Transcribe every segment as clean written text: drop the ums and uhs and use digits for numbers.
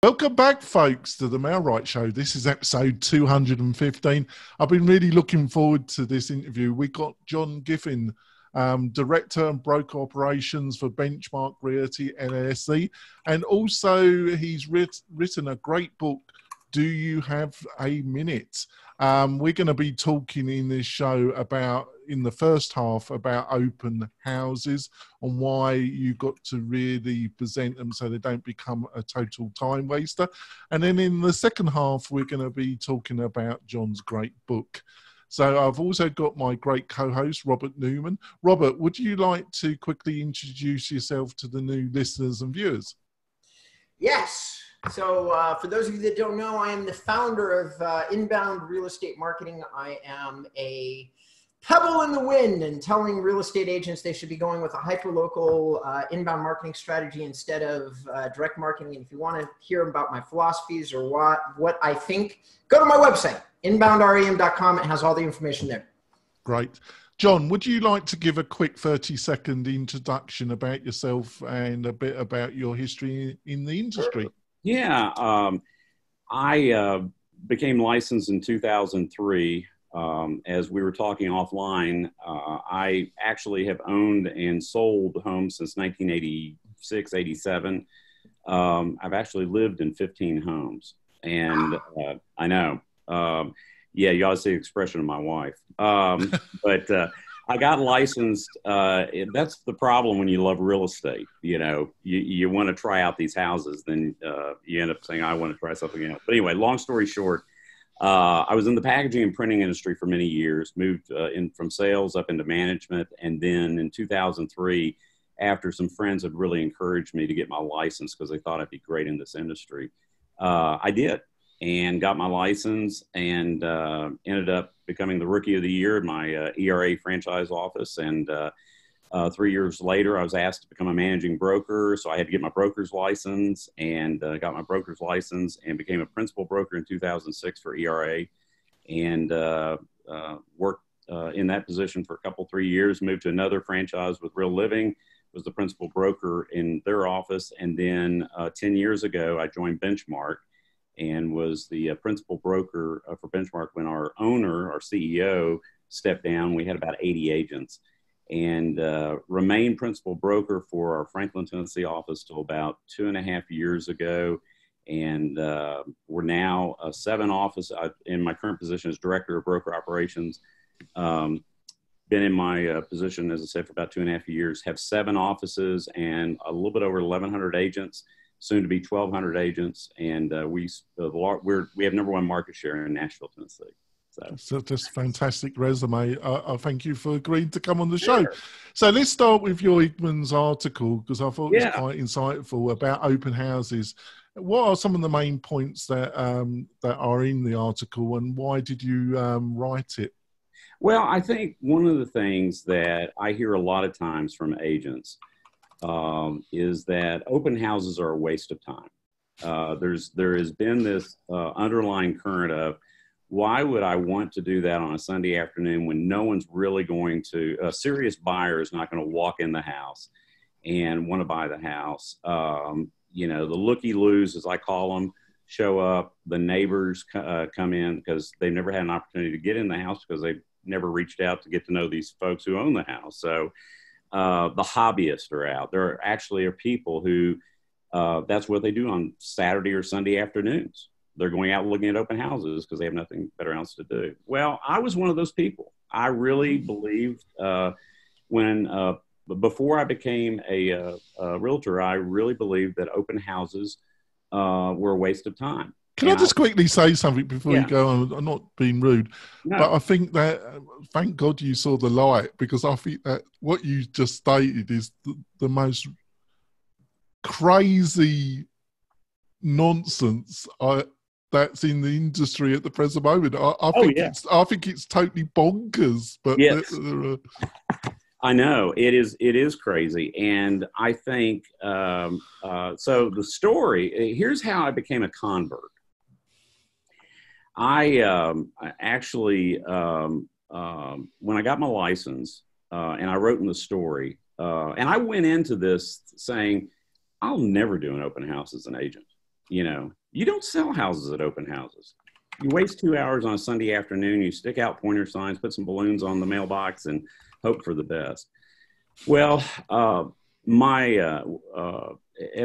Welcome back, folks, to the Mail Right Show. This is episode 215. I've been really looking forward to this interview. We got John Giffen, Director and Broker Operations for Benchmark Realty LLC, and also he's written a great book, Do You Have a Minute? We're going to be talking in this show about, in the first half, about open houses and why you got to really present them so they don't become a total time waster. And then in the second half, we're going to be talking about John's great book. So I've also got my great co-host, Robert Newman. Robert, would you like to quickly introduce yourself to the new listeners and viewers? Yes. So for those of you that don't know, I am the founder of Inbound Real Estate Marketing. I am a pebble in the wind and telling real estate agents they should be going with a hyperlocal inbound marketing strategy instead of direct marketing. And if you want to hear about my philosophies or what I think, go to my website, inboundrem.com. It has all the information there. Great. John, would you like to give a quick 30-second introduction about yourself and a bit about your history in the industry? Yeah, I became licensed in 2003. As we were talking offline, I actually have owned and sold homes since 1986, 87. I've actually lived in 15 homes, and I know. Yeah, you ought to see the expression of my wife. But I got licensed. That's the problem when you love real estate. You know, you want to try out these houses, then you end up saying, I want to try something else. But anyway, long story short, I was in the packaging and printing industry for many years, moved in from sales up into management. And then in 2003, after some friends had really encouraged me to get my license because they thought I'd be great in this industry, I did. And got my license and ended up becoming the Rookie of the Year in my ERA franchise office. And 3 years later, I was asked to become a managing broker. So I had to get my broker's license and got my broker's license and became a principal broker in 2006 for ERA and worked in that position for a couple, 3 years, moved to another franchise with Real Living, was the principal broker in their office. And then 10 years ago, I joined Benchmark and was the principal broker for Benchmark when our owner, our CEO, stepped down. We had about 80 agents and remained principal broker for our Franklin, Tennessee office till about 2.5 years ago. And we're now 7 offices. In my current position as director of broker operations. Been in my position, as I said, for about 2.5 years, have 7 offices and a little bit over 1,100 agents. Soon to be 1,200 agents, and we have #1 market share in Nashville, Tennessee. So just fantastic resume. I thank you for agreeing to come on the show. So let's start with your Igman's article because I thought it was quite insightful about open houses. What are some of the main points that that are in the article, and why did you write it? Well, I think one of the things that I hear a lot of times from agents is that open houses are a waste of time. There has been this underlying current of why would I want to do that on a Sunday afternoon when no one's really going to, a serious buyer is not going to walk in the house and want to buy the house. You know, the looky-loos, as I call them, show up. The neighbors come in because they've never had an opportunity to get in the house because they've never reached out to get to know these folks who own the house. So the hobbyists are out. There actually are people who that's what they do on Saturday or Sunday afternoons. They're going out looking at open houses because they have nothing better else to do. Well, I was one of those people. I really believed before I became a realtor, I really believed that open houses were a waste of time. Can I just quickly say something before you go on? I'm not being rude, but I think that, thank God you saw the light, because I think that what you just stated is the most crazy nonsense that's in the industry at the present moment. I think it's totally bonkers. But I know it is crazy, and I think so. The story, here's how I became a convert. I actually, when I got my license, and I wrote in the story, and I went into this saying, I'll never do an open house as an agent. You know, you don't sell houses at open houses. You waste 2 hours on a Sunday afternoon, you stick out pointer signs, put some balloons on the mailbox, and hope for the best. Well, at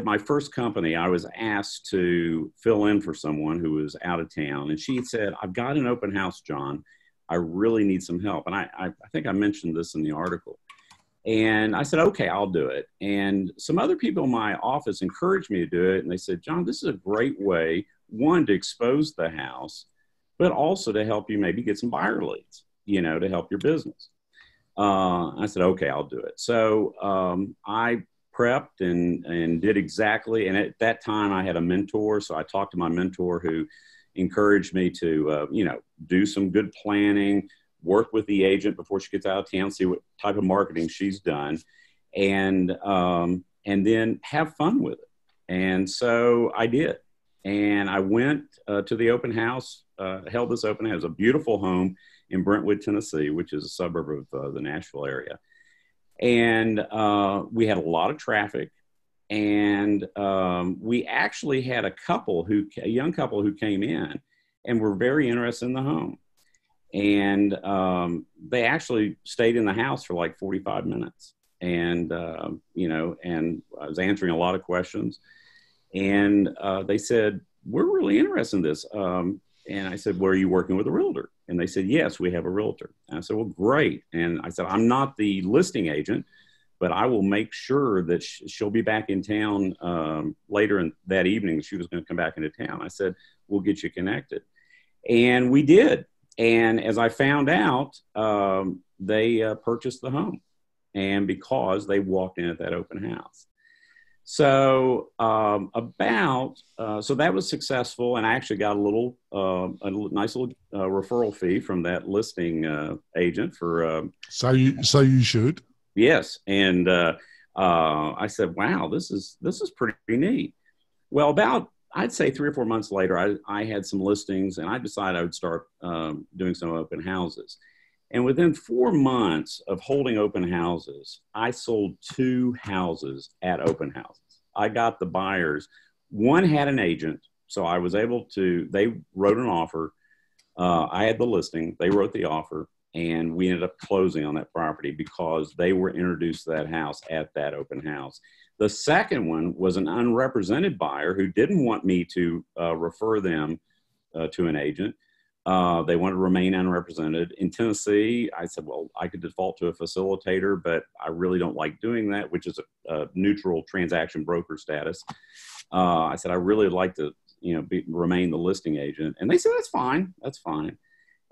my first company, I was asked to fill in for someone who was out of town. And she said, I've got an open house, John. I really need some help. And I think I mentioned this in the article. And I said, okay, I'll do it. And some other people in my office encouraged me to do it. And they said, John, this is a great way, one, to expose the house, but also to help you maybe get some buyer leads, you know, to help your business. I said, okay, I'll do it. So I prepped and did exactly. And at that time I had a mentor. So I talked to my mentor who encouraged me to, you know, do some good planning, work with the agent before she gets out of town, see what type of marketing she's done, and then have fun with it. And so I did. And I went to the open house, held this open house. It was a beautiful home in Brentwood, Tennessee, which is a suburb of the Nashville area. And we had a lot of traffic. And we actually had a young couple who came in and were very interested in the home. And they actually stayed in the house for like 45 minutes. And, you know, and I was answering a lot of questions. And they said, we're really interested in this. And I said, well, are you working with a realtor? And they said, yes, we have a realtor. And I said, well, great. And I said, I'm not the listing agent, but I will make sure that she'll be back in town later in that evening. She was going to come back into town. I said, we'll get you connected. And we did. And as I found out, they purchased the home, and because they walked in at that open house. So so that was successful, and I actually got a nice little referral fee from that listing agent for. So you should. Yes, and I said, "Wow, this is pretty neat." Well, I'd say 3 or 4 months later, I had some listings, and I decided I would start doing some open houses. And within 4 months of holding open houses, I sold 2 houses at open houses. I got the buyers. One had an agent, so I was able to, they wrote an offer. I had the listing, they wrote the offer, and we ended up closing on that property because they were introduced to that house at that open house. The second one was an unrepresented buyer who didn't want me to refer them to an agent. They wanted to remain unrepresented. In Tennessee, I said, well, I could default to a facilitator, but I really don't like doing that, which is a neutral transaction broker status. I said, I really like to, you know, remain the listing agent. And they said, that's fine. That's fine.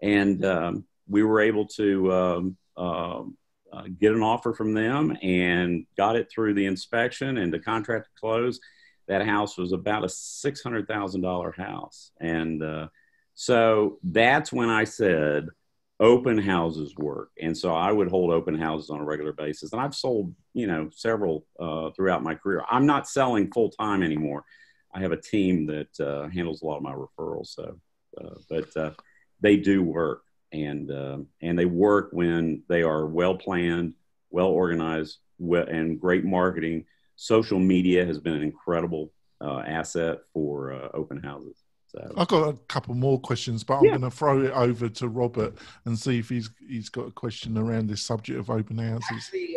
And we were able to get an offer from them and got it through the inspection and the contract to close. That house was about a $600,000 house. And so that's when I said open houses work. And so I would hold open houses on a regular basis. And I've sold, you know, several throughout my career. I'm not selling full time anymore. I have a team that handles a lot of my referrals. So, but they do work. And they work when they are well planned, well organized, and great marketing. Social media has been an incredible asset for open houses. So I've got a couple more questions, but I'm going to throw it over to Robert and see if he's got a question around this subject of open houses. Actually,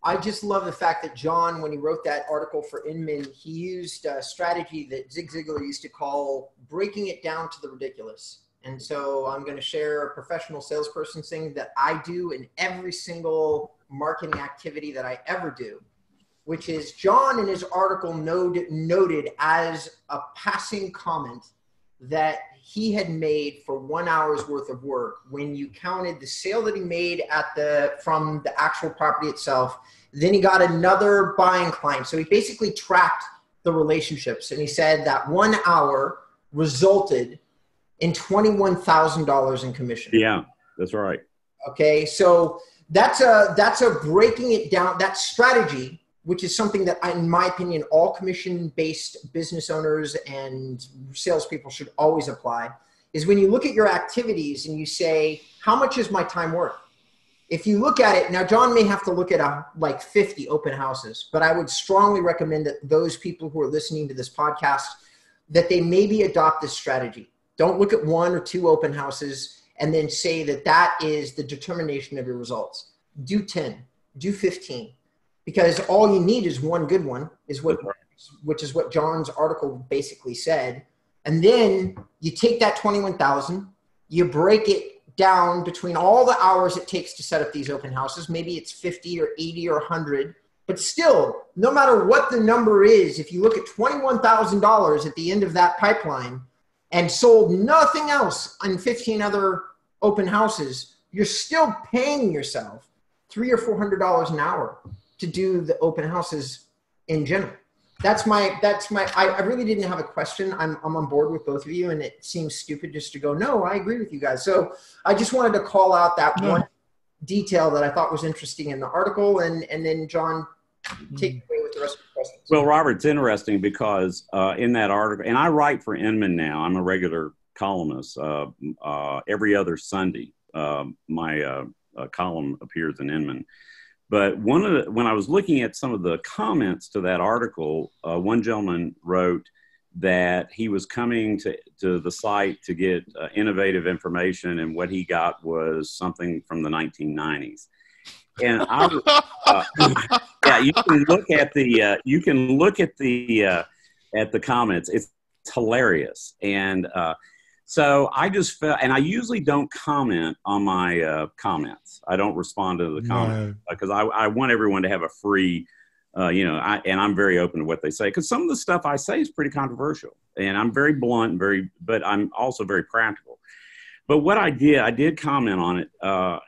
I just love the fact that John, when he wrote that article for Inman, he used a strategy that Zig Ziglar used to call breaking it down to the ridiculous. And so I'm going to share a professional salesperson thing that I do in every single marketing activity that I ever do, which is John in his article noted as a passing comment that he had made for 1 hour's worth of work. When you counted the sale that he made from the actual property itself, then he got another buying client. So he basically tracked the relationships, and he said that 1 hour resulted in $21,000 in commission. Yeah, that's right. Okay, so that's a breaking it down. That strategy, which is something that, in my opinion, all commission-based business owners and salespeople should always apply, is when you look at your activities and you say, how much is my time worth? if you look at it now, John may have to look at like 50 open houses, but I would strongly recommend that those people who are listening to this podcast, that they maybe adopt this strategy. Don't look at 1 or 2 open houses and then say that that is the determination of your results. Do 10, do 15, because all you need is one good one, which is what John's article basically said. And then you take that 21,000, you break it down between all the hours it takes to set up these open houses. Maybe it's 50 or 80 or 100, but still, no matter what the number is, if you look at $21,000 at the end of that pipeline and sold nothing else on 15 other open houses, you're still paying yourself $300 or $400 an hour to do the open houses in general. I really didn't have a question. I'm on board with both of you, and it seems stupid just to go, no, I agree with you guys. So I just wanted to call out that one detail that I thought was interesting in the article, and then John, take it away with the rest of the questions. Well, Robert, it's interesting because in that article, and I write for Inman now. I'm a regular columnist. Every other Sunday, my column appears in Inman. But when I was looking at some of the comments to that article, one gentleman wrote that he was coming to the site to get innovative information, and what he got was something from the 1990s. And yeah, you can look at the comments. It's hilarious, and so I just felt, and I usually don't comment on my comments. I don't respond to the comments because I want everyone to have a free, and I'm very open to what they say, because some of the stuff I say is pretty controversial, and I'm very blunt and but I'm also very practical. But what I did comment on it,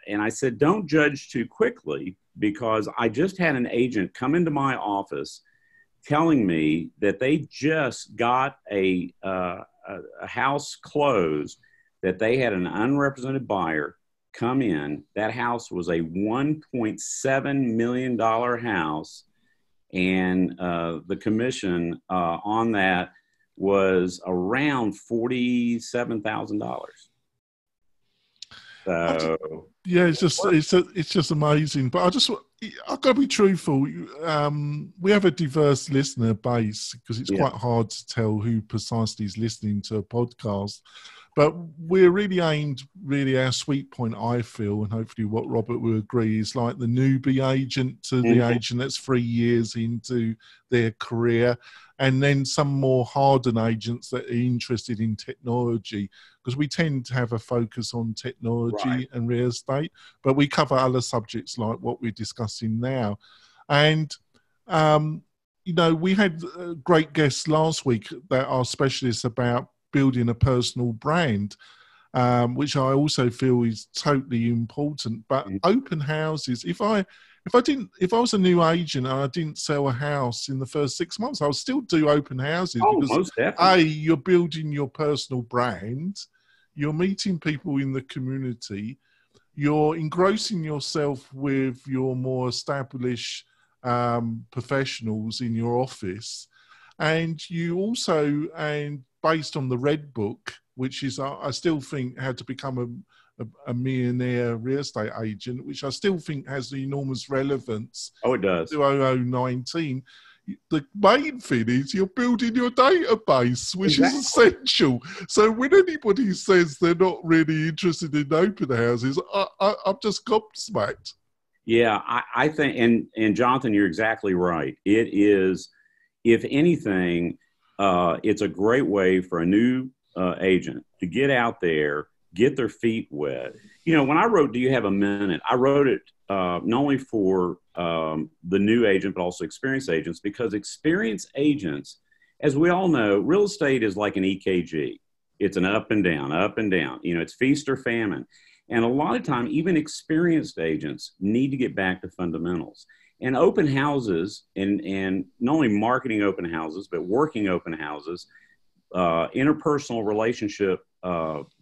and I said, don't judge too quickly, because I just had an agent come into my office telling me that they just got a house closed, that they had an unrepresented buyer come in. That house was a $1.7 million house, and the commission on that was around $47,000. So yeah, it's just amazing. But I've got to be truthful. We have a diverse listener base, because it's quite hard to tell who precisely is listening to a podcast. But we're really aimed, our sweet point, I feel, and hopefully what Robert will agree, is like the newbie agent to the agent that's 3 years into their career, and then some more hardened agents that are interested in technology, because we tend to have a focus on technology and real estate, but we cover other subjects like what we're discussing now. And, we had great guests last week that are specialists about building a personal brand, which I also feel is totally important. But open houses, if I was a new agent and I didn't sell a house in the first 6 months, I would still do open houses, because most definitely. you're building your personal brand, you're meeting people in the community, you're engrossing yourself with your more established professionals in your office, and you also, and based on the Red Book, which is, I still think, how to become a millionaire real estate agent, which I still think has enormous relevance. Oh, it does. 2019. The main thing is you're building your database, which is essential. So when anybody says they're not really interested in open houses, I'm just gobsmacked. Yeah, I think, and Jonathan, you're exactly right. It is, if anything, it's a great way for a new agent to get out there, get their feet wet. When I wrote, Do You Have a Minute? I wrote it not only for the new agent, but also experienced agents, because experienced agents, as we all know, real estate is like an EKG. It's an up and down, up and down. It's feast or famine. And a lot of time, even experienced agents need to get back to fundamentals. And open houses, and not only marketing open houses, but working open houses, interpersonal relationship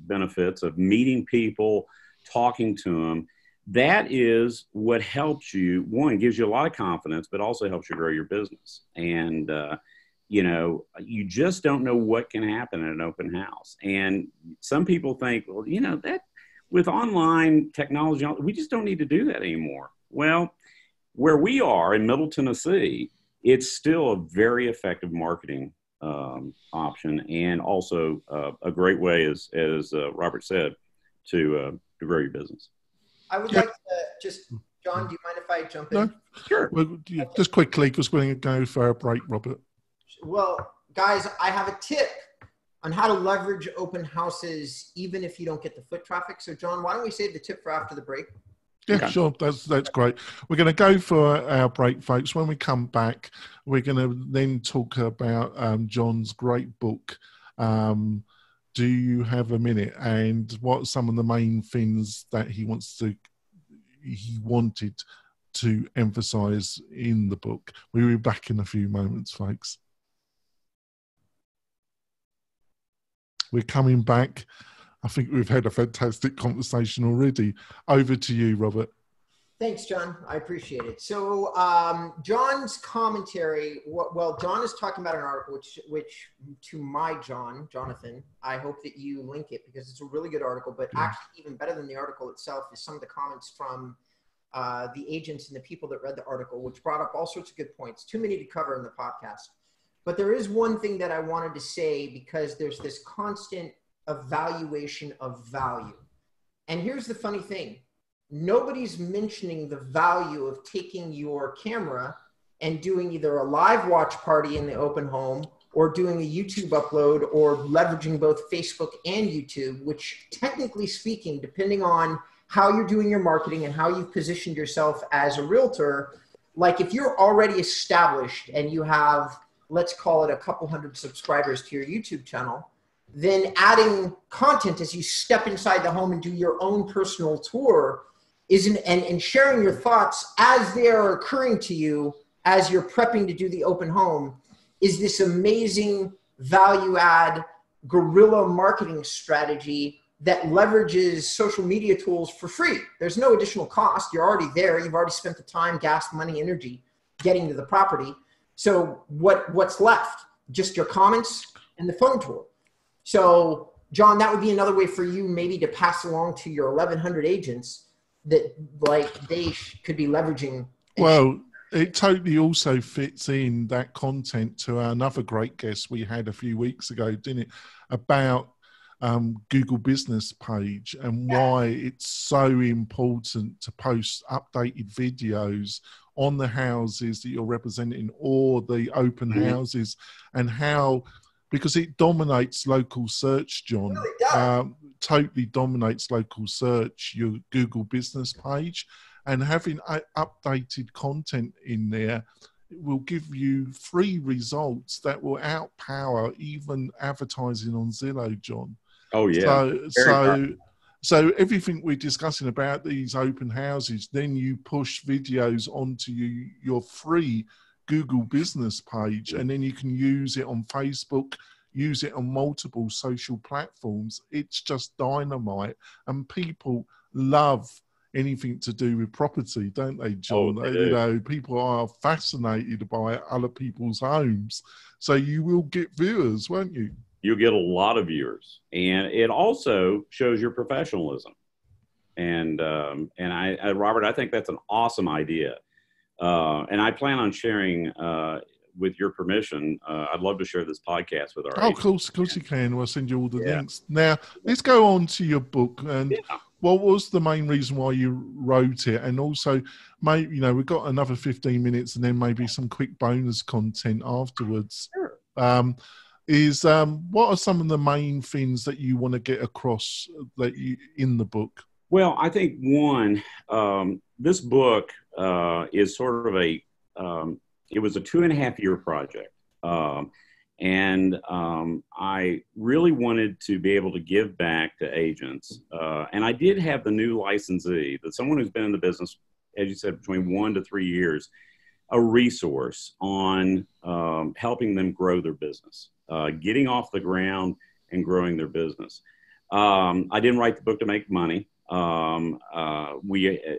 benefits of meeting people, talking to them, that is what helps you. One, gives you a lot of confidence, but also helps you grow your business. And, you just don't know what can happen at an open house. And some people think, well, with online technology, we just don't need to do that anymore. Well, where we are in Middle Tennessee, it's still a very effective marketing option, and also a great way, as Robert said, to grow your business. I would like to just, John, do you mind if I jump in? No, sure. Well, just quickly, because we're going to go for a break, Robert. Well, guys, I have a tip on how to leverage open houses even if you don't get the foot traffic. So, John, why don't we save the tip for after the break? Yeah, Okay. sure. That's great. We're going to go for our break, folks. When we come back, we're going to then talk about John's great book, Do You Have a Minute? And what are some of the main things that he wanted to emphasize in the book. We'll be back in a few moments, folks. We're coming back. I think we've had a fantastic conversation already. Over to you, Robert. Thanks, John. I appreciate it. So John's commentary, well, John is talking about an article, which to my Jonathan, I hope that you link it because it's a really good article, but actually even better than the article itself is some of the comments from the agents and the people that read the article, which brought up all sorts of good points. Too many to cover in the podcast. But there is one thing that I wanted to say because there's this constant evaluation of value. And here's the funny thing. Nobody's mentioning the value of taking your camera and doing either a live watch party in the open home or doing a YouTube upload or leveraging both Facebook and YouTube, which technically speaking, depending on how you're doing your marketing and how you've positioned yourself as a realtor, like if you're already established and you have, let's call it a couple hundred subscribers to your YouTube channel, then adding content as you step inside the home and do your own personal tour and sharing your thoughts as they are occurring to you as you're prepping to do the open home is this amazing value add guerrilla marketing strategy that leverages social media tools for free. There's no additional cost. You're already there. You've already spent the time, gas, money, energy getting to the property. So what's left? Just your comments and the phone tour. So John, that would be another way for you maybe to pass along to your 1,100 agents that like they could be leveraging. Well, it totally also fits in that content to another great guest we had a few weeks ago, didn't it? About Google Business Page and why it's so important to post updated videos on the houses that you're representing or the open houses, and how, because it dominates local search, John. It really does. Totally dominates local search, your Google Business Page, and having updated content in there will give you free results that will outpower even advertising on Zillow, John. Oh yeah. So everything we're discussing about these open houses, then you push videos onto your free Google Business Page, and then you can use it on Facebook, use it on multiple social platforms. It's just dynamite, and people love anything to do with property, don't they, John? Oh, they do. You know, people are fascinated by other people's homes, so you will get viewers, won't you? You'll get a lot of viewers, and it also shows your professionalism. And I, Robert, I think that's an awesome idea. And I plan on sharing, with your permission, I'd love to share this podcast with our agents. Of course you can. We'll send you all the links. Now, let's go on to your book. And what was the main reason why you wrote it? And also, maybe, you know, we've got another 15 minutes and then maybe some quick bonus content afterwards. Sure. What are some of the main things that you want to get across in the book? Well, I think one, this book is sort of it was a 2.5-year project. And I really wanted to be able to give back to agents. And I did have the new licensee, that someone who's been in the business, as you said, between 1 to 3 years, a resource on helping them grow their business, getting off the ground and growing their business. I didn't write the book to make money.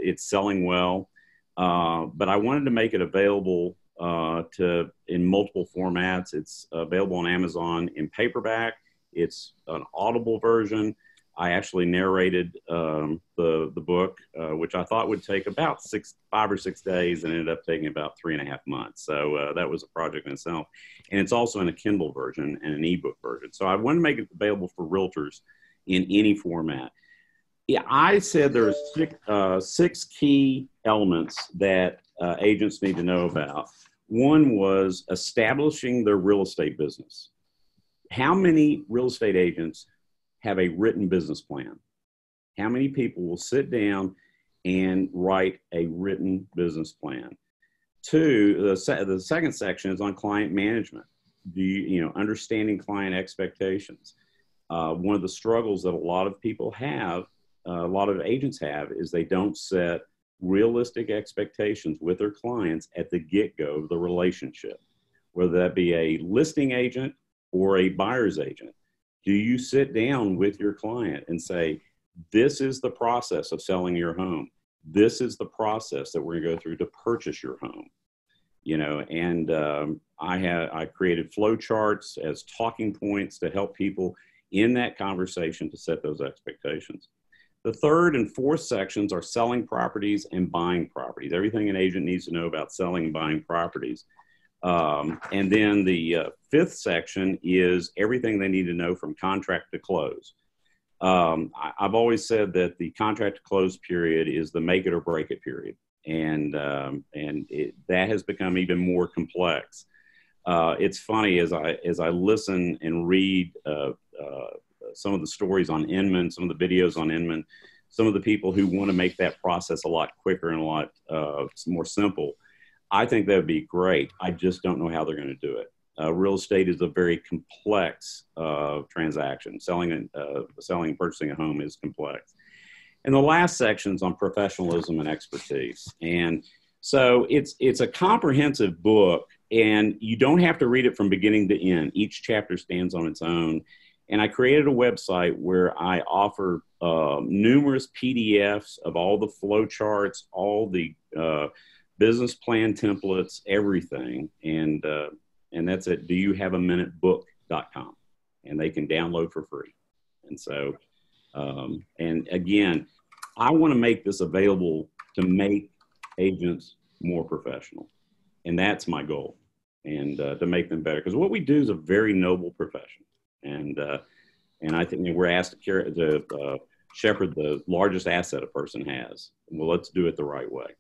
It's selling well, but I wanted to make it available in multiple formats. It's available on Amazon in paperback. It's an Audible version. I actually narrated the book, which I thought would take about 5 or 6 days, and ended up taking about 3.5 months. So that was a project in itself. And it's also in a Kindle version and an ebook version. So I want to make it available for realtors in any format. Yeah, I said there's 6 key elements that agents need to know about. One was establishing their real estate business. How many real estate agents have a written business plan? How many people will sit down and write a written business plan? 2, the second section is on client management. Understanding client expectations. One of the struggles that a lot of people have, a lot of agents have, is they don't set realistic expectations with their clients at the get-go of the relationship, whether that be a listing agent or a buyer's agent. Do you sit down with your client and say, this is the process of selling your home. This is the process that we're going to go through to purchase your home. I created flow charts as talking points to help people in that conversation to set those expectations. The third and fourth sections are selling properties and buying properties. Everything an agent needs to know about selling and buying properties. And then the fifth section is everything they need to know from contract to close. I've always said that the contract to close period is the make it or break it period. And that has become even more complex. It's funny as I listen and read some of the stories on Inman, some of the videos on Inman, some of the people who want to make that process a lot quicker and a lot more simple. I think that would be great. I just don't know how they're going to do it. Real estate is a very complex transaction. Selling and purchasing a home is complex. And the last section is on professionalism and expertise. And so it's a comprehensive book, and you don't have to read it from beginning to end. Each chapter stands on its own. And I created a website where I offer numerous PDFs of all the flow charts, all the business plan templates, everything. And that's at doyouhaveaminutebook.com. And they can download for free. And so, and again, I want to make this available to make agents more professional. And that's my goal, and to make them better. Because what we do is a very noble profession. And I think we're asked to shepherd the largest asset a person has. Well, let's do it the right way.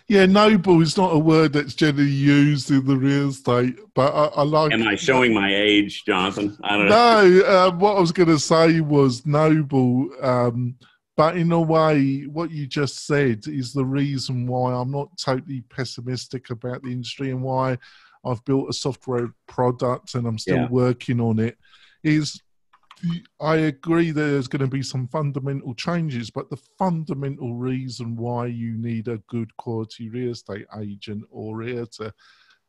Yeah, noble is not a word that's generally used in the real estate, but I like. Am I showing my age, Jonathan? I don't know. No, what I was going to say was noble, but in a way, what you just said is the reason why I'm not totally pessimistic about the industry and why I've built a software product and I'm still working on it. Is I agree there's going to be some fundamental changes, but the fundamental reason why you need a good quality real estate agent or realtor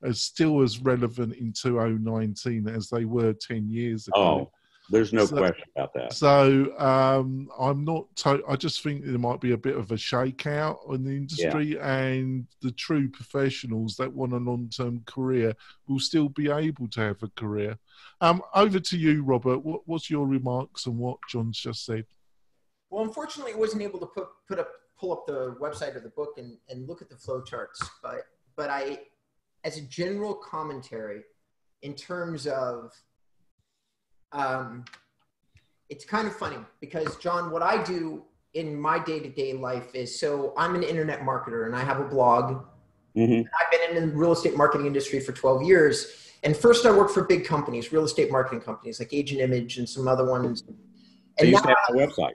is still as relevant in 2019 as they were 10 years ago. Oh, there's no question about that. So I'm not. I just think there might be a bit of a shakeout in the industry, and the true professionals that want a long-term career will still be able to have a career. Over to you, Robert. What's your remarks on what John's just said? Well, unfortunately, I wasn't able to pull up the website of the book and look at the flow charts, but I, as a general commentary, in terms of it's kind of funny because, John, what I do in my day-to-day life is, so I'm an internet marketer and I have a blog. Mm-hmm. I've been in the real estate marketing industry for 12 years. And first I worked for big companies, real estate marketing companies like Agent Image and some other ones. And they used to have my website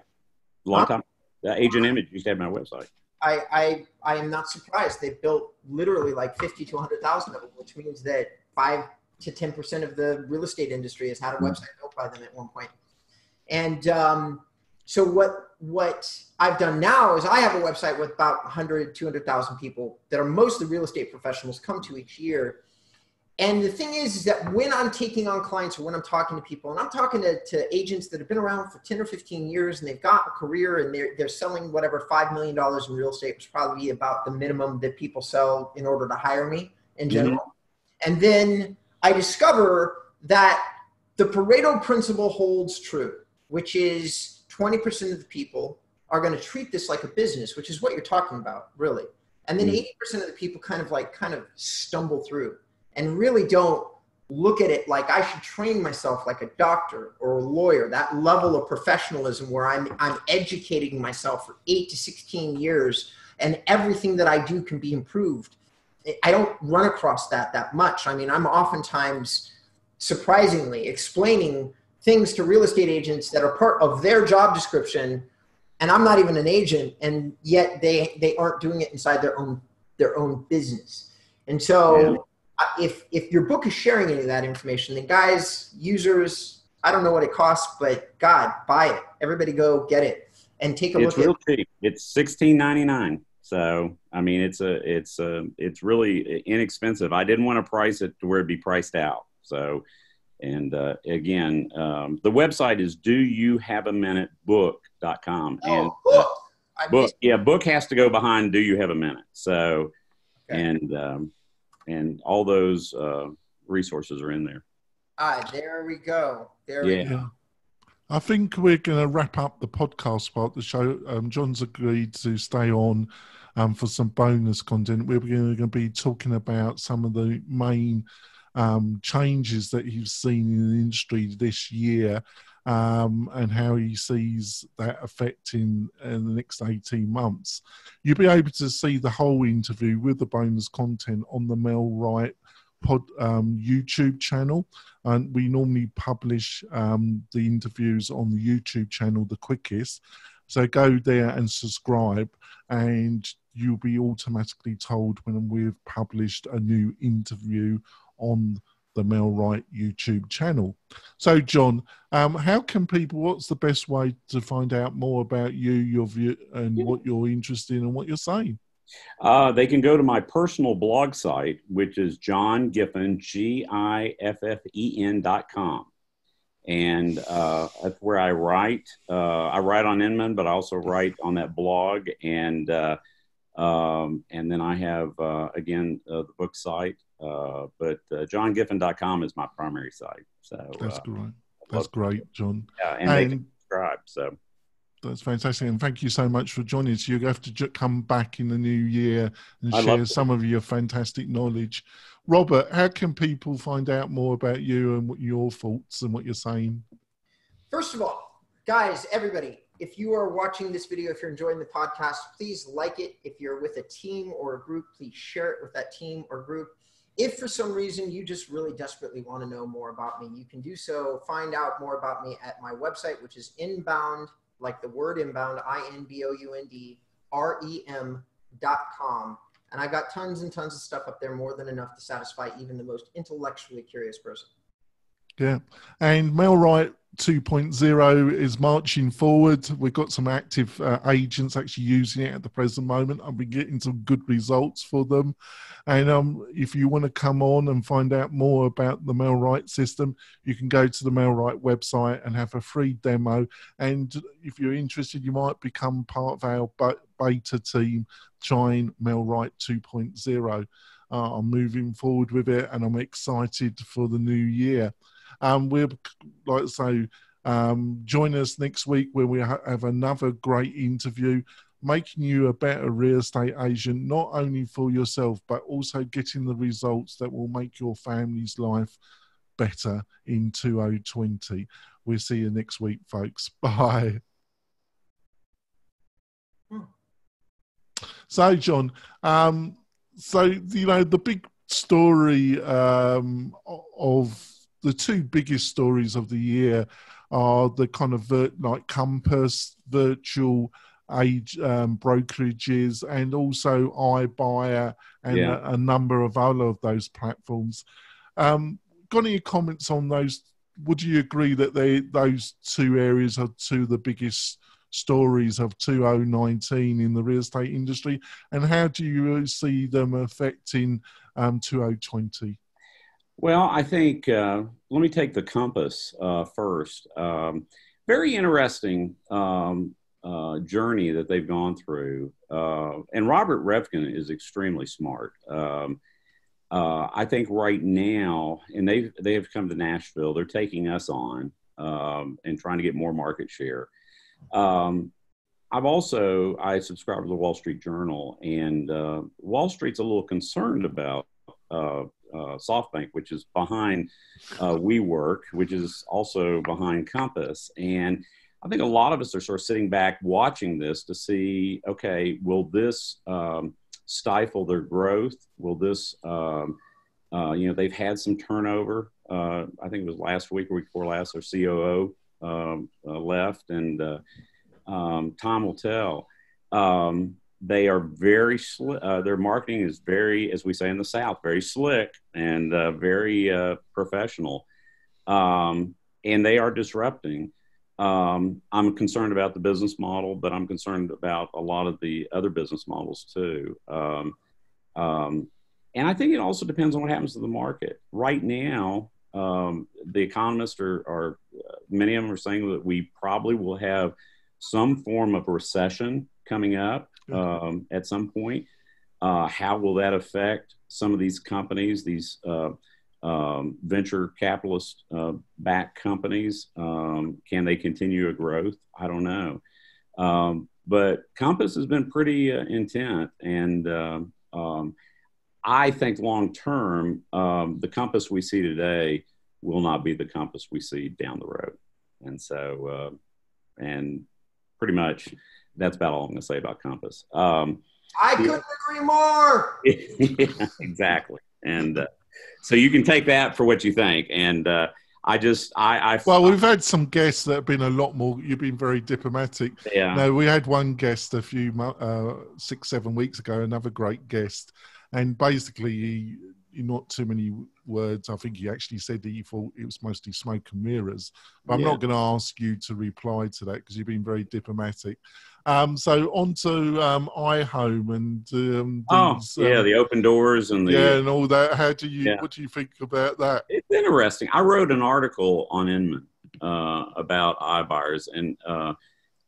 a long time. Agent Image used to have my website. I am not surprised. They built literally like 50 to 100,000 of them, which means that 5 to 10% of the real estate industry has had a website built by them at one point. And so what I've done now is I have a website with about 100, 200,000 people that are mostly real estate professionals come to each year. And the thing is that when I'm taking on clients or when I'm talking to people, and I'm talking to agents that have been around for 10 or 15 years and they've got a career and they're selling whatever $5 million in real estate, which probably be about the minimum that people sell in order to hire me in general. Mm-hmm. And then I discover that the Pareto principle holds true. which is 20% of the people are going to treat this like a business, which is what you're talking about, really. And then 80% of the people kind of stumble through and really don't look at it like I should train myself like a doctor or a lawyer, that level of professionalism where I'm educating myself for 8 to 16 years and everything that I do can be improved. I don't run across that much. I mean, I'm oftentimes surprisingly explaining things to real estate agents that are part of their job description, and I'm not even an agent, and yet they aren't doing it inside their own business. And so if your book is sharing any of that information, then guys, users, I don't know what it costs, but God, buy it. Everybody go get it and take a look at it. It's real cheap. It's $16.99. So, I mean, it's really inexpensive. I didn't want to price it to where it'd be priced out. So, and again, the website is doyouhaveaminutebook.com. And book has to go behind Do You Have a Minute? So, and all those resources are in there. There we go. We go. I think we're going to wrap up the podcast part of the show. John's agreed to stay on for some bonus content. We're going to be talking about some of the main changes that he's seen in the industry this year, and how he sees that affecting in the next 18 months. You'll be able to see the whole interview with the bonus content on the Mel Wright YouTube channel, and we normally publish the interviews on the YouTube channel the quickest. So go there and subscribe, and you'll be automatically told when we've published a new interview on the Mel Wright YouTube channel. So, John, how can people, what's the best way to find out more about you, your view, and what you're interested in and what you're saying? They can go to my personal blog site, which is John Giffen, Giffen.com. And that's where I write. I write on Inman, but I also write on that blog. And then I have, again, the book site. But johngiffen.com is my primary site. So that's great. That's great, John. Yeah, and they can subscribe. So that's fantastic, and thank you so much for joining us. You have to come back in the new year and share some of your fantastic knowledge. Robert, how can people find out more about you and what your thoughts and what you're saying? First of all, guys, everybody, if you are watching this video, if you're enjoying the podcast, please like it. If you're with a team or a group, please share it with that team or group. If for some reason you just really desperately want to know more about me, you can do so. Find out more about me at my website, which is inbound, like the word inbound, INBOUND, REM.com. And I got tons and tons of stuff up there, more than enough to satisfy even the most intellectually curious person. Yeah. And Mel Wright 2.0 is marching forward. We've got some active agents actually using it at the present moment. I've been getting some good results for them. And if you want to come on and find out more about the Mel Wright system, you can go to the Mel Wright website and have a free demo. And if you're interested, you might become part of our beta team, trying Mel Wright 2.0. I'm moving forward with it, and I'm excited for the new year. We'll, like I say, join us next week where we have another great interview, making you a better real estate agent, not only for yourself, but also getting the results that will make your family's life better in 2020. We'll see you next week, folks. Bye. So, John, the big story of the two biggest stories of the year are the kind of like Compass, virtual brokerages, and also iBuyer and a number of other of those platforms. Got any comments on those? Would you agree that those two areas are two of the biggest stories of 2019 in the real estate industry? And how do you see them affecting 2020? Well, I think, let me take the Compass first. Very interesting journey that they've gone through. And Robert Revkin is extremely smart. I think right now, and they have come to Nashville, they're taking us on. and trying to get more market share. I subscribe to the Wall Street Journal, and Wall Street's a little concerned about SoftBank, which is behind WeWork, which is also behind Compass. And I think a lot of us are sort of sitting back watching this to see, okay, will this stifle their growth? Will this, they've had some turnover. I think it was last week or week before last, their COO left, and time will tell. They are very their marketing is very, as we say in the South, very slick and very professional, and they are disrupting. I'm concerned about the business model, but I'm concerned about a lot of the other business models too. And I think it also depends on what happens to the market. Right now, the economists are many of them are saying that we probably will have some form of recession coming up at some point. How will that affect some of these companies, these venture capitalist backed companies? Can they continue a growth? I don't know. But Compass has been pretty intent, and I think long term, the Compass we see today will not be the Compass we see down the road. And so, and pretty much that's about all I'm going to say about Compass. I couldn't agree more. Yeah, exactly. And so you can take that for what you think. And well, we've had some guests that have been a lot more. You've been very diplomatic. Yeah. No, we had one guest a few 6-7 weeks ago, another great guest, and basically he not too many words. I think he actually said that he thought it was mostly smoke and mirrors. But I'm not going to ask you to reply to that because you've been very diplomatic. So on to iHome and the open doors and and all that. What do you think about that? It's interesting. I wrote an article on Inman about iBuyers, and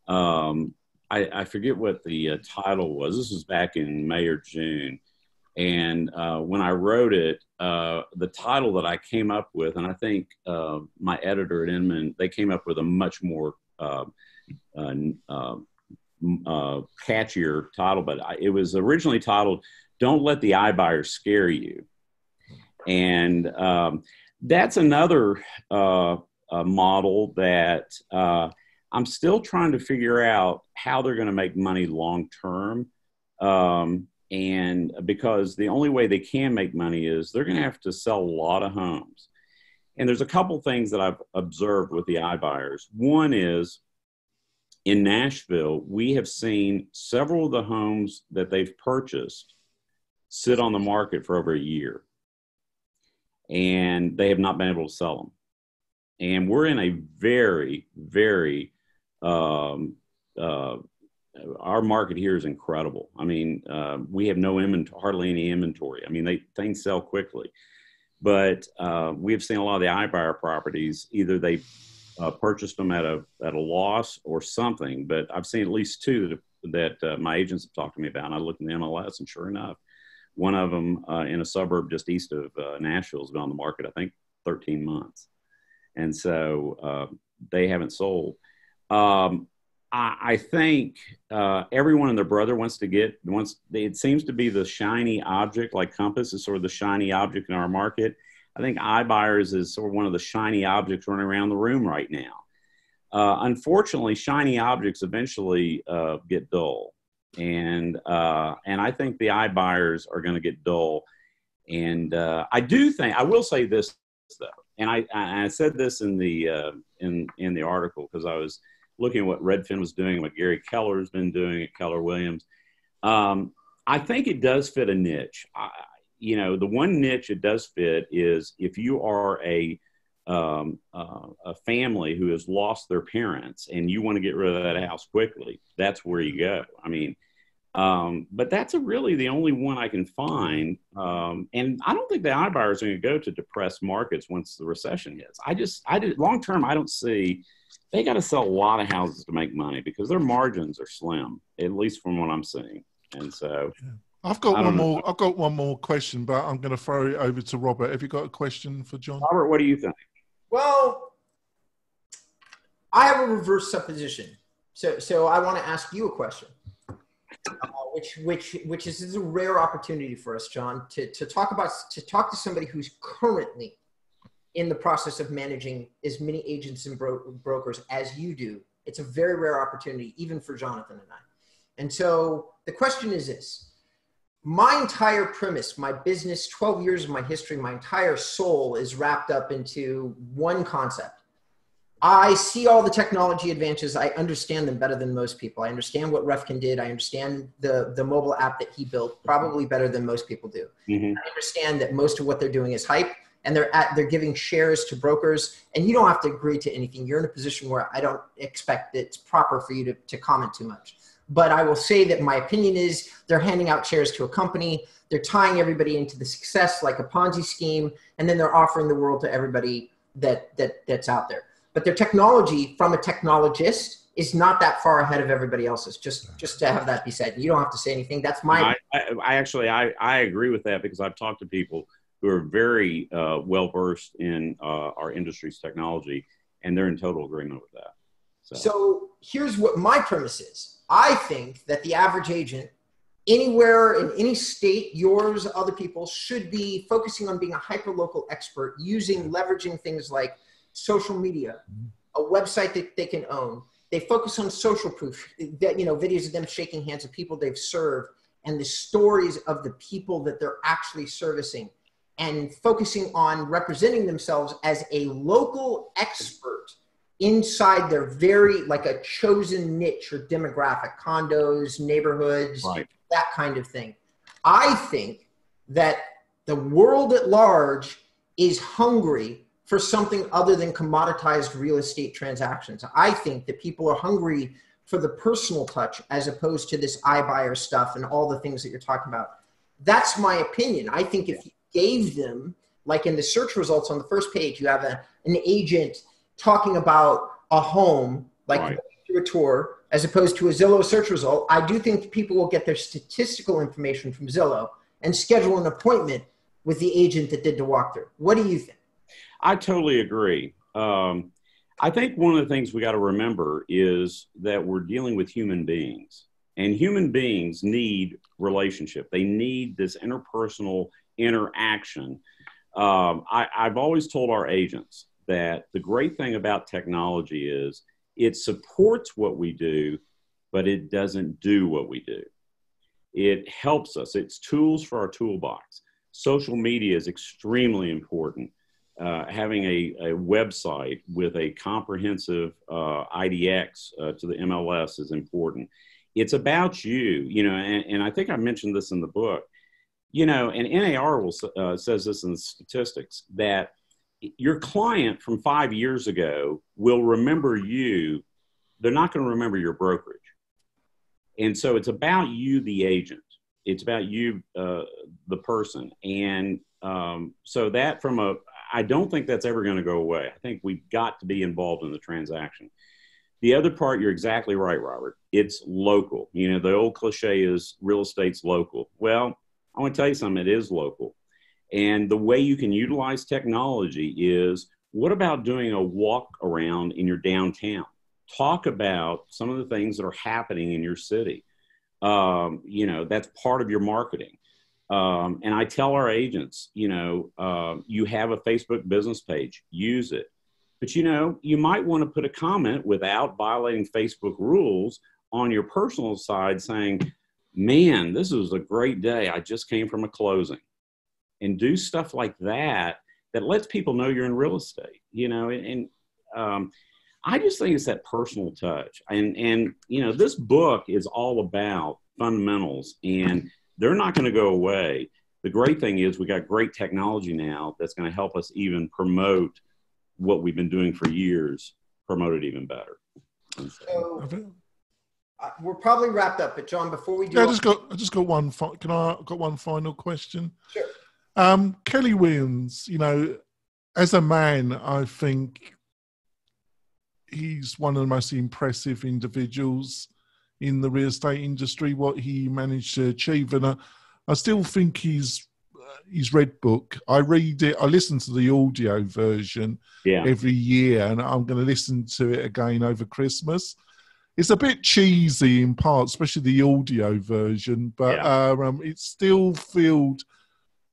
I forget what the title was. This was back in May or June. And when I wrote it, the title that I came up with, and I think my editor at Inman, they came up with a much more catchier title, but it was originally titled, "Don't Let the iBuyer Scare You." And that's another model that I'm still trying to figure out how they're going to make money long term. And because the only way they can make money is they're going to have to sell a lot of homes. And there's a couple things that I've observed with the iBuyers. One is in Nashville, we have seen several of the homes that they've purchased sit on the market for over a year, and they have not been able to sell them. And we're in a very, very, our market here is incredible. I mean, we have no inventory, hardly any inventory. I mean, things sell quickly. But we have seen a lot of the iBuyer properties, either they purchased them at a loss or something. But I've seen at least two that my agents have talked to me about. And I looked in the MLS, and sure enough, one of them in a suburb just east of Nashville has been on the market, I think, 13 months. And so they haven't sold. I think everyone and their brother it seems to be the shiny object, like Compass is sort of the shiny object in our market. I think iBuyers is sort of one of the shiny objects running around the room right now. Unfortunately, shiny objects eventually get dull. And I think the iBuyers are going to get dull. And I will say this though, and I said this in the article because I was looking at what Redfin was doing, what Gary Keller's been doing at Keller Williams. I think it does fit a niche. The one niche it does fit is if you are a family who has lost their parents and you want to get rid of that house quickly, that's where you go. I mean, but that's really the only one I can find. And I don't think the iBuyers are going to go to depressed markets once the recession hits. Long term, I don't see. They got to sell a lot of houses to make money because their margins are slim, at least from what I'm seeing. And so, I've got one more. I've got one more question, but I'm going to throw it over to Robert. Have you got a question for John? Robert, what do you think? Well, I have a reverse supposition. So I want to ask you a question, which is a rare opportunity for us, John, to talk to somebody who's currently in the process of managing as many agents and brokers as you do. It's a very rare opportunity, even for Jonathan and I. And so the question is this. My entire premise, my business, 12 years of my history, my entire soul is wrapped up into one concept. I see all the technology advances. I understand them better than most people. I understand what Refkin did. I understand the mobile app that he built probably better than most people do. Mm-hmm. I understand that most of what they're doing is hype, and they're giving shares to brokers, and you don't have to agree to anything. You're in a position where I don't expect it's proper for you to comment too much. But I will say that my opinion is they're handing out shares to a company. They're tying everybody into the success like a Ponzi scheme, and then they're offering the world to everybody that's out there. But their technology from a technologist is not that far ahead of everybody else's. Just to have that be said. You don't have to say anything. That's my. I agree with that because I've talked to people who are very well versed in our industry's technology, and they're in total agreement with that. So here's what my premise is. I think that the average agent anywhere in any state, yours, other people, should be focusing on being a hyper-local expert, leveraging things like social media, a website that they can own. They focus on social proof, that, videos of them shaking hands of people they've served and the stories of the people that they're actually servicing, and focusing on representing themselves as a local expert inside their like a chosen niche or demographic, condos, neighborhoods, right, that kind of thing. I think that the world at large is hungry for something other than commoditized real estate transactions. I think that people are hungry for the personal touch as opposed to this iBuyer stuff and all the things that you're talking about. That's my opinion. I think if you gave them, like in the search results on the first page, you have an agent talking about a home, like right, to a tour, as opposed to a Zillow search result, I do think people will get their statistical information from Zillow and schedule an appointment with the agent that did the walkthrough. What do you think? I totally agree. I think one of the things we got to remember is that we're dealing with human beings, and human beings need relationship. They need this interpersonal interaction. I've always told our agents that the great thing about technology is it supports what we do, but it doesn't do what we do. It helps us. It's tools for our toolbox. Social media is extremely important. Having a website with a comprehensive IDX to the MLS is important. It's about you, and I think I mentioned this in the book, and NAR says this in the statistics, that your client from 5 years ago will remember you. They're not going to remember your brokerage. And so it's about you, the agent. It's about you, the person. And so that I don't think that's ever going to go away. I think we've got to be involved in the transaction. The other part, you're exactly right, Robert. It's local. The old cliche is real estate's local. Well, I want to tell you something. It is local. And the way you can utilize technology is, what about doing a walk around in your downtown? Talk about some of the things that are happening in your city. That's part of your marketing. And I tell our agents, you have a Facebook business page, use it. But, you might want to put a comment without violating Facebook rules on your personal side saying, man, this was a great day. I just came from a closing. And do stuff like that lets people know you're in real estate, and I just think it's that personal touch. And this book is all about fundamentals, and they're not going to go away. The great thing is we got great technology now that's going to help us even promote what we've been doing for years, promote it even better. So we're probably wrapped up, but John, before we do, I just got one. Got one final question? Sure. Kelly Williams, as a man, I think he's one of the most impressive individuals in the real estate industry, what he managed to achieve. And I still think he's his red book. I read it. I listen to the audio version every year, and I'm going to listen to it again over Christmas. It's a bit cheesy in parts, especially the audio version, but it's still filled.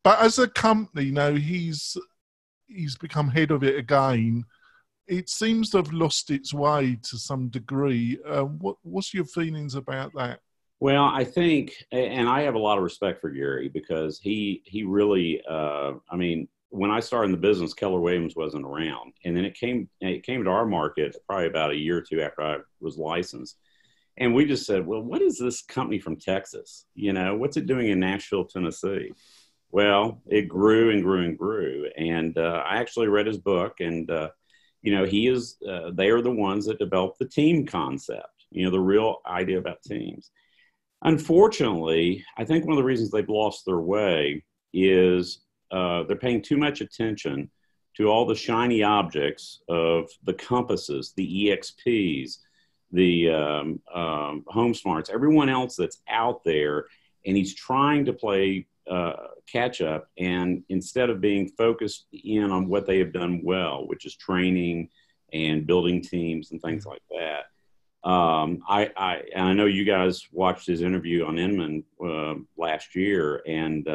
But as a company, he's become head of it again. It seems to have lost its way to some degree. What's your feelings about that? Well, I think, and I have a lot of respect for Gary, because he really, when I started in the business, Keller Williams wasn't around. And then it came to our market probably about a year or two after I was licensed. And we just said, well, what is this company from Texas? What's it doing in Nashville, Tennessee? Well, it grew and grew and grew. And I actually read his book, and, they are the ones that developed the team concept, the real idea about teams. Unfortunately, I think one of the reasons they've lost their way is they're paying too much attention to all the shiny objects of the compasses, the EXPs, the Home Smarts, everyone else that's out there, and he's trying to play catch up, and instead of being focused in on what they have done well, which is training and building teams and things like that. I know you guys watched his interview on Inman last year, and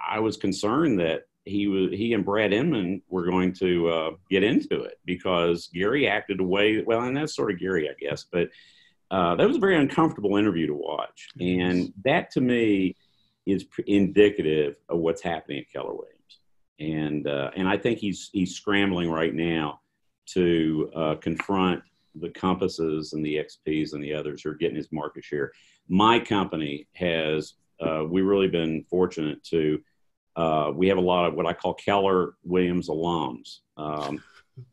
I was concerned that he and Brad Inman were going to get into it, because Gary acted away. Well, and that's sort of Gary, I guess, but that was a very uncomfortable interview to watch, and that to me is indicative of what's happening at Keller Williams, and I think he's scrambling right now to confront the compasses and the XPs and the others who are getting his market share. My company has, we've really been fortunate to, we have a lot of what I call Keller Williams alums.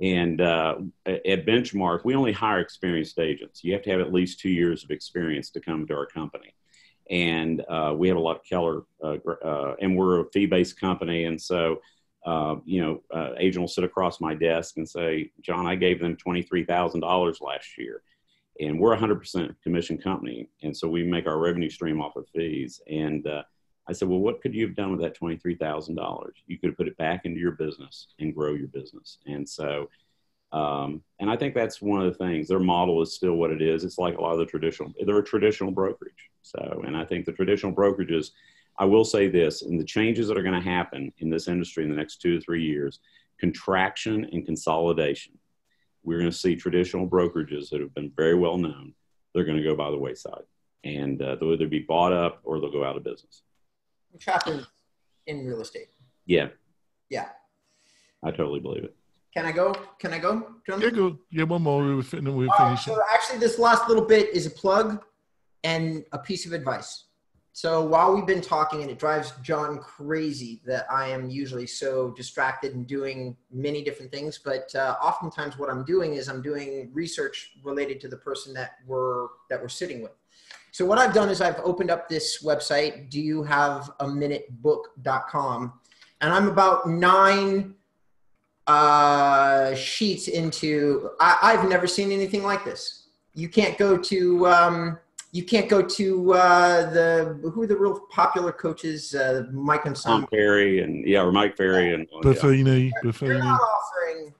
And at Benchmark, we only hire experienced agents. You have to have at least 2 years of experience to come to our company. And we have a lot of Keller, and we're a fee-based company. And so, agent will sit across my desk and say, John, I gave them $23,000 last year, and we're a 100% commission company. And so we make our revenue stream off of fees. And I said, well, what could you have done with that $23,000? You could have put it back into your business and grow your business. And so, and I think that's one of the things. Their model is still what it is. It's like a lot of they're a traditional brokerage. So, and I think the traditional brokerages, I will say this, in the changes that are going to happen in this industry in the next 2 to 3 years, contraction and consolidation, we're going to see traditional brokerages that have been very well known. They're going to go by the wayside, and they'll either be bought up or they'll go out of business. Which happens in real estate. Yeah. Yeah. I totally believe it. Can I go, John? Yeah, go. Yeah, one more. We're finishing. So actually, this last little bit is a plug and a piece of advice. So while we've been talking, and it drives John crazy that I am usually so distracted and doing many different things, but oftentimes what I'm doing is I'm doing research related to the person that we're sitting with. So what I've done is I've opened up this website, doyouhaveaminutebook.com, and I'm about 9 sheets into, I've never seen anything like this. You can't go to, who are the real popular coaches, Mike and Son. Mike Ferry and Buffini. They're not offering.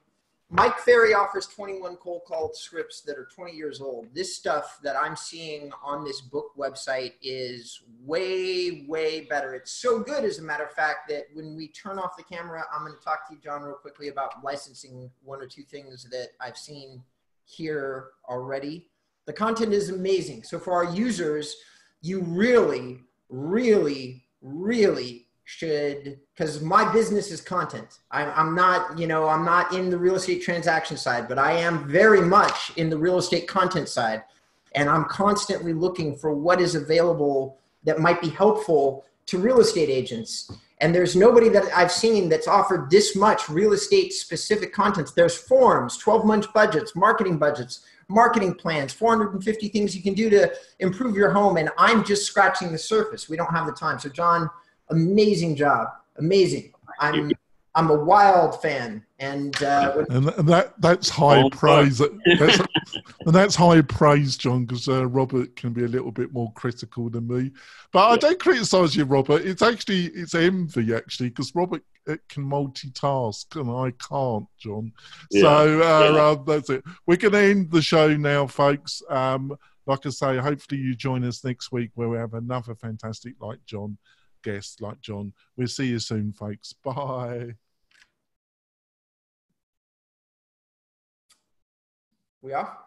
Mike Ferry offers 21 cold call scripts that are 20 years old. This stuff that I'm seeing on this book website is way, way better. It's so good, as a matter of fact, that when we turn off the camera, I'm going to talk to you, John, real quickly about licensing 1 or 2 things that I've seen here already. The content is amazing. So for our users, you really, really, really should, because my business is content. I'm not in the real estate transaction side, but I am very much in the real estate content side. And I'm constantly looking for what is available that might be helpful to real estate agents. And there's nobody that I've seen that's offered this much real estate specific content. There's forms, 12-month budgets, marketing plans, 450 things you can do to improve your home. And I'm just scratching the surface. We don't have the time. So John, amazing job. Amazing. I'm I'm a Wild fan, and that's high praise. That's high praise, John, because Robert can be a little bit more critical than me. But I don't criticise you, Robert. It's envy actually, because Robert can multitask and I can't, John. So that's it. We're going to end the show now, folks. Like I say, hopefully you join us next week where we have another fantastic guest like John. We'll see you soon, folks. Bye. We are.